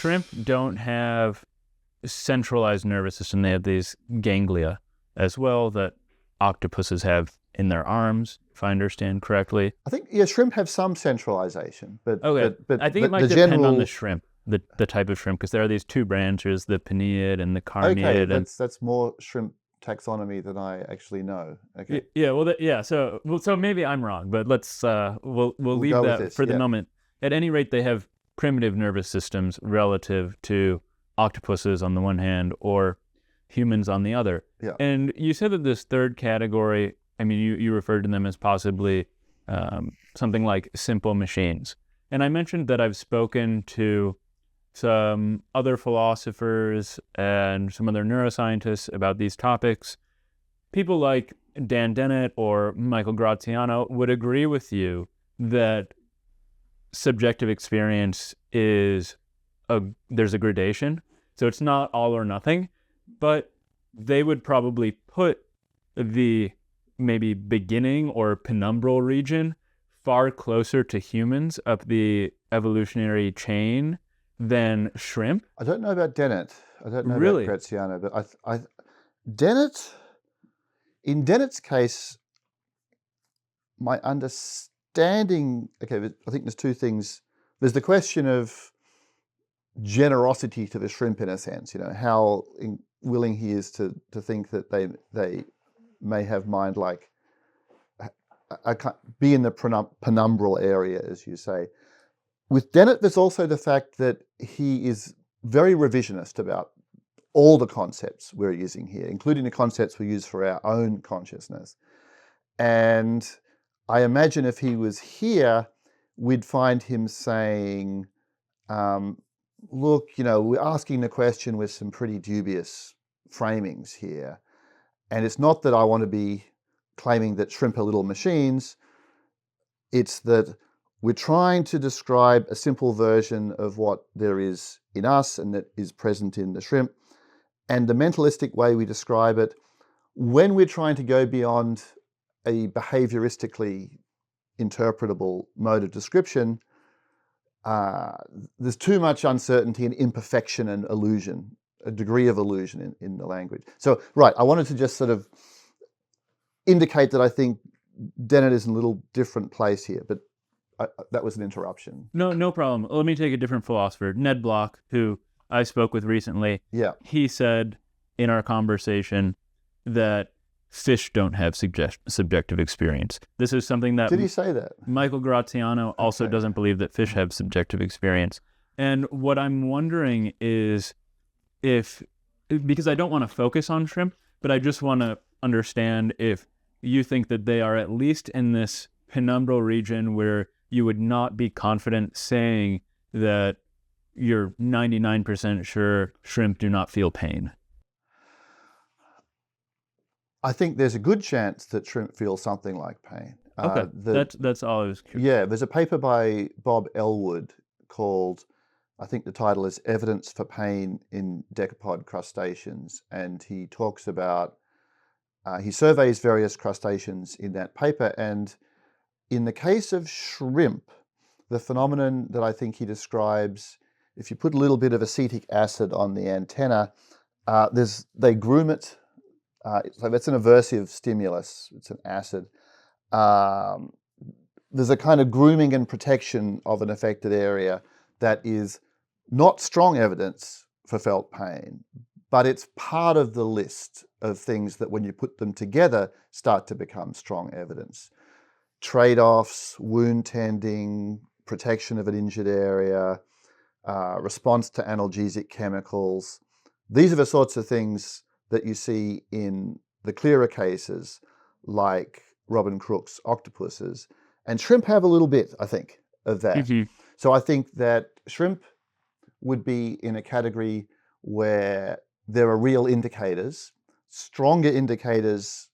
shrimp don't have a centralized nervous system. They have these ganglia as well that octopuses have in their arms, if I understand correctly. I think, shrimp have some centralization, but I think it might the depend general... on the shrimp, the type of shrimp, because there are these two branches, the pineid and the carneid. Okay, that's more shrimp taxonomy than I actually know. Okay. So maybe I'm wrong, but let's we'll leave that for the moment. At any rate, they have primitive nervous systems relative to octopuses on the one hand or humans on the other. Yeah. And you said that this third category, I mean, you referred to them as possibly something like simple machines. And I mentioned that I've spoken to some other philosophers and some other neuroscientists about these topics. People like Dan Dennett or Michael Graziano would agree with you that subjective experience there's a gradation. So it's not all or nothing, but they would probably put the maybe beginning or penumbral region far closer to humans up the evolutionary chain than shrimp. I don't know about Dennett. I don't know Really? about Graziano, but in Dennett's case, my understanding, I think there's two things. There's the question of generosity to the shrimp in a sense, how willing he is to think that they may have mind like be in the penumbral area, as you say. With Dennett, there's also the fact that he is very revisionist about all the concepts we're using here, including the concepts we use for our own consciousness. And I imagine if he was here, we'd find him saying, look, we're asking the question with some pretty dubious framings here. And it's not that I want to be claiming that shrimp are little machines. It's that we're trying to describe a simple version of what there is in us and that is present in the shrimp. And the mentalistic way we describe it, when we're trying to go beyond a behavioristically interpretable mode of description, there's too much uncertainty and imperfection and illusion, a degree of illusion in the language. So, right, I wanted to just sort of indicate that I think Dennett is in a little different place here, but that was an interruption. No problem. Let me take a different philosopher, Ned Block, who I spoke with recently. Yeah. He said in our conversation that fish don't have subjective experience. This is something that... Did he say that? Michael Graziano also doesn't believe that fish have subjective experience. And what I'm wondering is because I don't want to focus on shrimp, but I just want to understand if you think that they are at least in this penumbral region where you would not be confident saying that you're 99% sure shrimp do not feel pain. I think there's a good chance that shrimp feel something like pain. Okay, that's all I was curious. Yeah, there's a paper by Bob Elwood called, I think the title is Evidence for Pain in Decapod Crustaceans, and he talks about, he surveys various crustaceans in that paper, and in the case of shrimp, the phenomenon that I think he describes, if you put a little bit of acetic acid on the antenna, they groom it. So that's an aversive stimulus. It's an acid. There's a kind of grooming and protection of an affected area that is not strong evidence for felt pain, but it's part of the list of things that when you put them together start to become strong evidence. Trade-offs, wound tending, protection of an injured area, response to analgesic chemicals. These are the sorts of things that you see in the clearer cases like Robin Crook's Octopuses. And shrimp have a little bit, I think, of that. Mm-hmm. So I think that shrimp would be in a category where there are real indicators, stronger indicators,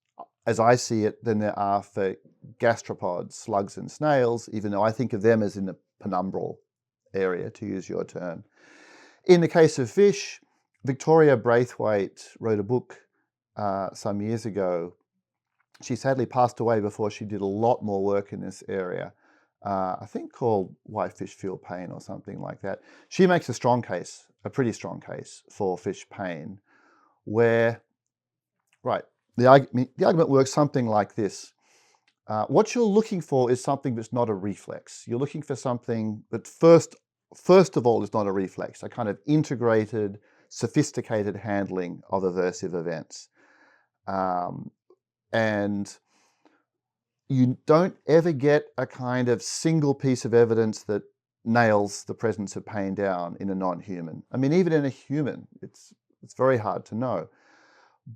as I see it, than there are for gastropods, slugs and snails, even though I think of them as in the penumbral area, to use your term. In the case of fish, Victoria Braithwaite wrote a book some years ago. She sadly passed away before she did a lot more work in this area, I think called Why Fish Feel Pain or something like that. She makes a strong case, a pretty strong case for fish pain, where, right, the argument works something like this. What you're looking for is something that's not a reflex. You're looking for something that first of all is not a reflex, a kind of integrated, sophisticated handling of aversive events. And you don't ever get a kind of single piece of evidence that nails the presence of pain down in a non-human. I mean, even in a human, it's very hard to know.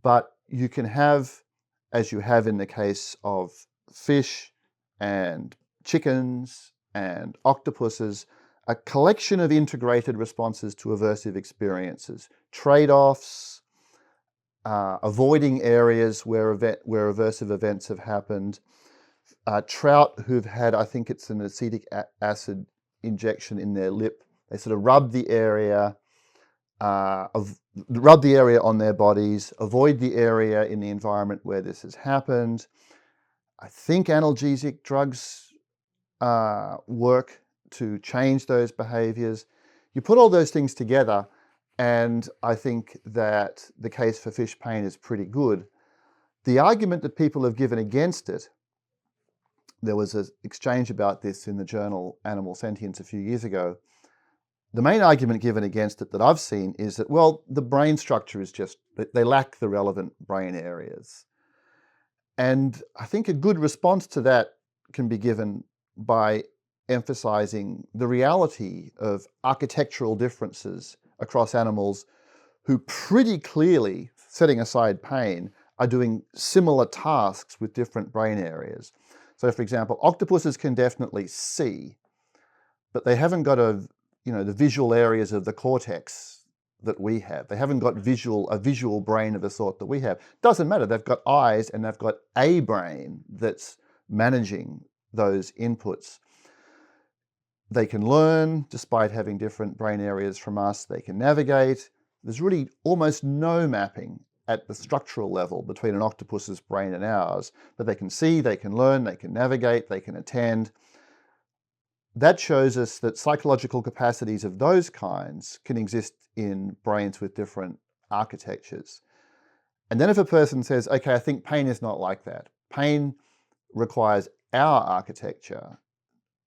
But you can have, as you have in the case of fish and chickens and octopuses, a collection of integrated responses to aversive experiences, trade-offs, avoiding areas where aversive events have happened. Trout who've had, I think it's an acetic acid injection in their lip, they sort of rub the area on their bodies, avoid the area in the environment where this has happened. I think analgesic drugs work to change those behaviors. You put all those things together, and I think that the case for fish pain is pretty good. The argument that people have given against it, there was an exchange about this in the journal Animal Sentience a few years ago. The main argument given against it that I've seen is that, well, the brain structure is just, they lack the relevant brain areas. And I think a good response to that can be given by emphasizing the reality of architectural differences across animals who pretty clearly, setting aside pain, are doing similar tasks with different brain areas. So, for example, octopuses can definitely see, but they haven't got the visual areas of the cortex that we have. They haven't got a visual brain of the sort that we have. Doesn't matter. They've got eyes and they've got a brain that's managing those inputs. They can learn despite having different brain areas from us. They can navigate. There's really almost no mapping at the structural level between an octopus's brain and ours, but they can see, they can learn, they can navigate, they can attend. That shows us that psychological capacities of those kinds can exist in brains with different architectures. And then if a person says, okay, I think pain is not like that. Pain requires our architecture.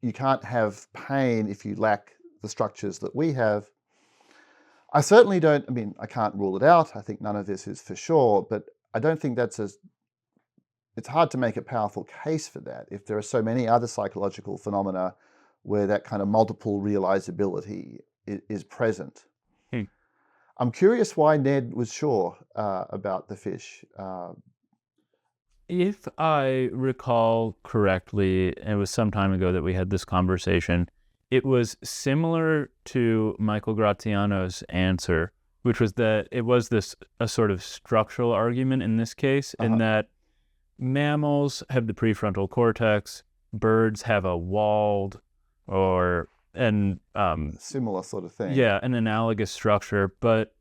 You can't have pain if you lack the structures that we have. I certainly don't, I can't rule it out. I think none of this is for sure, but I don't think it's hard to make a powerful case for that if there are so many other psychological phenomena where that kind of multiple realizability is present. I'm curious why Ned was sure about the fish. If I recall correctly, it was some time ago that we had this conversation, it was similar to Michael Graziano's answer, which was that it was a sort of structural argument in this case, in that mammals have the prefrontal cortex, birds have a walled similar sort of thing. Yeah, an analogous structure, but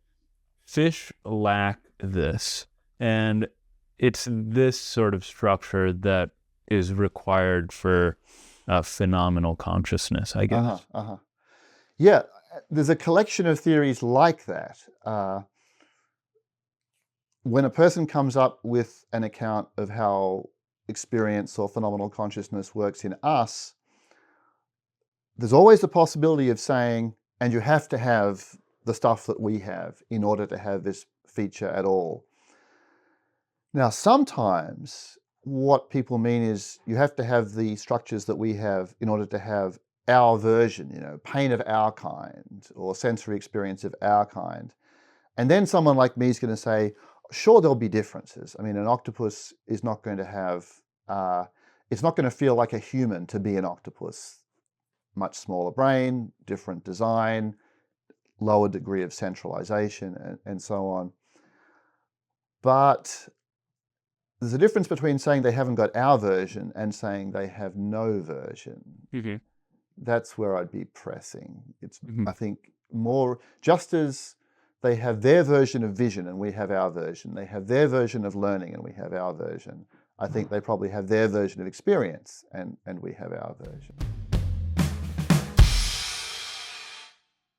fish lack this. And it's this sort of structure that is required for phenomenal consciousness, I guess. Yeah, there's a collection of theories like that. When a person comes up with an account of how experience or phenomenal consciousness works in us, there's always the possibility of saying, and you have to have the stuff that we have in order to have this feature at all. Now, sometimes what people mean is you have to have the structures that we have in order to have our version, pain of our kind or sensory experience of our kind. And then someone like me is going to say, sure, there'll be differences. An octopus is not going to have, it's not going to feel like a human to be an octopus. Much smaller brain, different design, lower degree of centralization, and so on. But there's a difference between saying they haven't got our version and saying they have no version. Mm-hmm. That's where I'd be pressing. It's, I think, more, just as they have their version of vision and we have our version, they have their version of learning and we have our version, I think they probably have their version of experience and we have our version.